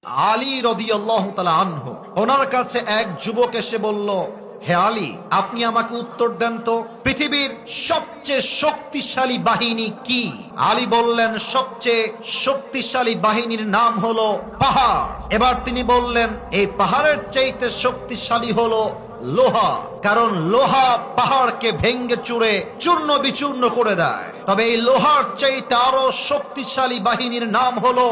আলী রাদিয়াল্লাহু তাআলা আনহু, ওনার কাছে এক যুবক এসে বলল, হে আলী, আপনি আমাকে উত্তর দেন তো, পৃথিবীর সবচেয়ে শক্তিশালী বাহিনী কি? আলী বললেন, সবচেয়ে শক্তিশালী বাহিনীর নাম হলো পাহাড়। এবার তিনি বললেন, এই পাহাড়ের চাইতে শক্তিশালী হলো লোহা, কারণ লোহা পাহাড়কে ভেঙ্গে চুরে চূর্ণ বিচূর্ণ করে দেয়। তবে এই লোহার চাইতে আরো শক্তিশালী বাহিনীর নাম হলো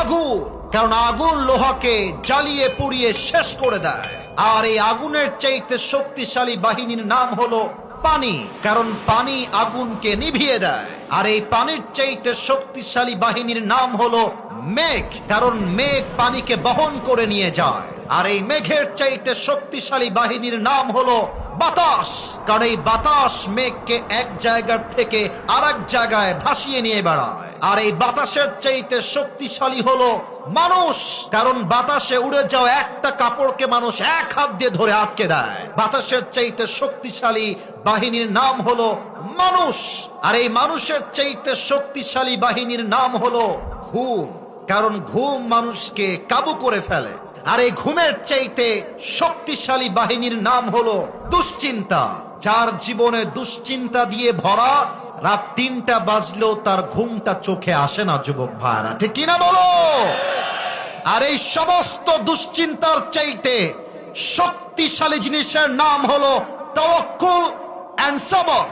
আগুন, কারণ আগুন লোহাকে জ্বালিয়ে পুড়িয়ে শেষ করে দেয়। আর এই আগুনের চাইতে শক্তিশালী বাহিনীর নাম হলো পানি, কারণ পানি আগুনকে নিভিয়ে দেয়। আর এই পানির চাইতে শক্তিশালী বাহিনীর নাম হলো মেঘ, কারণ মেঘ পানিকে বহন করে নিয়ে যায়। আর এই মেঘের চাইতে শক্তিশালী বাহিনীর নাম হলো বাতাস, কারণ এই বাতাস মেঘকে এক জায়গার থেকে আরেক জায়গায় ভাসিয়ে নিয়ে বেড়ায়। আর এই বাতাসের চাইতে শক্তিশালী হলো মানুষ, কারণ বাতাসে উড়ে যাওয়া একটা কাপড়কে মানুষ এক হাত দিয়ে ধরে আটকে দেয়। বাতাসের চাইতে শক্তিশালী বাহিনীর নাম হলো মানুষ। আর এই মানুষের চাইতে শক্তিশালী বাহিনীর নাম হলো ঘুম, কারণ ঘুম মানুষকে কাবু করে ফেলে। আর এই ঘুমের চাইতে শক্তিশালী বাহিনীর নাম হলো দুশ্চিন্তা, যার জীবনে দুশ্চিন্তা দিয়ে ভরা, রাত ৩টা বাজলেও তার ঘুমটা চোখে আসে না। যুবক ভাইরা, ঠিক কিনা বলো? আর এই সমস্ত দুশ্চিন্তার চাইতে শক্তিশালী জিনিসের নাম হলো তাওয়াক্কুল এন্ড সবর।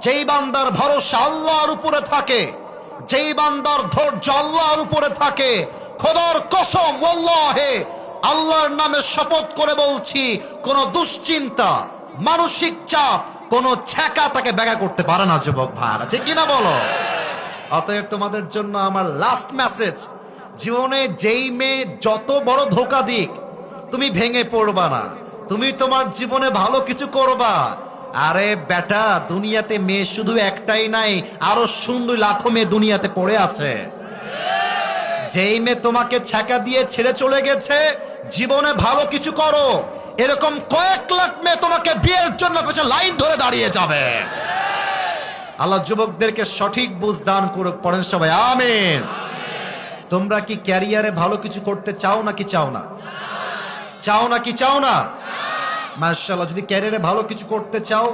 যেই বান্দার ভরসা আল্লাহর উপরে থাকে, যেই বান্দার ধৈর্য আল্লাহর উপরে থাকে, খোদার কসম, ওয়াল্লাহি, আল্লাহর নামে শপথ করে বলছি, কোন দুশ্চিন্তা, মানসিক চাপ, কোন ছ্যাঁকা তাকে ব্যাখ্যা করতে পারে না। যুবক ভাইরা, ঠিক কিনা বলো? অতএব তোমাদের জন্য আমার লাস্ট মেসেজ, জীবনে যেই মেয়ে যত বড় ধোঁকা দিক, তুমি ভেঙে পড়বা না। তুমি তোমার জীবনে ভালো কিছু করবা। আরে বেটা, দুনিয়াতে মেয়ে শুধু একটাই নাই, আরো সুন্দর লাখো মেয়ে দুনিয়াতে পড়ে আছে। যেই মেয়ে তোমাকে ছ্যাঁকা দিয়ে ছেড়ে চলে গেছে, জীবনে ভালো কিছু করো, এরকম কয়েক লাখ মেয়ে তোমাকে বিয়ের জন্য পেছনে লাইন ধরে দাঁড়িয়ে যাবে। আল্লাহ যুবকদেরকে সঠিক বুঝ দান করুক। পড়েন সবাই আমিন। তোমরা কি ক্যারিয়ারে ভালো কিছু করতে চাও নাকি চাও না? চাও নাকি চাও না? মাশাআল্লাহ। যদি ক্যারিয়ারে ভালো কিছু করতে চাও,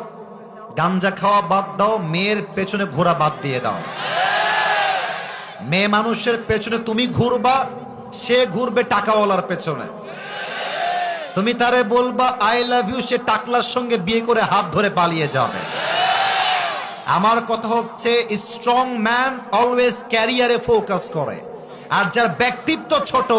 গাঞ্জা খাওয়া বাদ দাও, মেয়ের পেছনে ঘোরা বাদ দিয়ে দাও। মেয়ে মানুষের পেছনে তুমি ঘুরবা, সে ঘুরবে টাকাওয়ালার পেছনে। তুমি তারে বলবা আই লাভ ইউ, সে টাকলার সঙ্গে বিয়ে করে হাত ধরে পালিয়ে যাবে। আমার কথা হচ্ছে, স্ট্রং ম্যান অলওয়েজ ক্যারিয়ারে ফোকাস করে, আর যার ব্যক্তিত্ব ছোট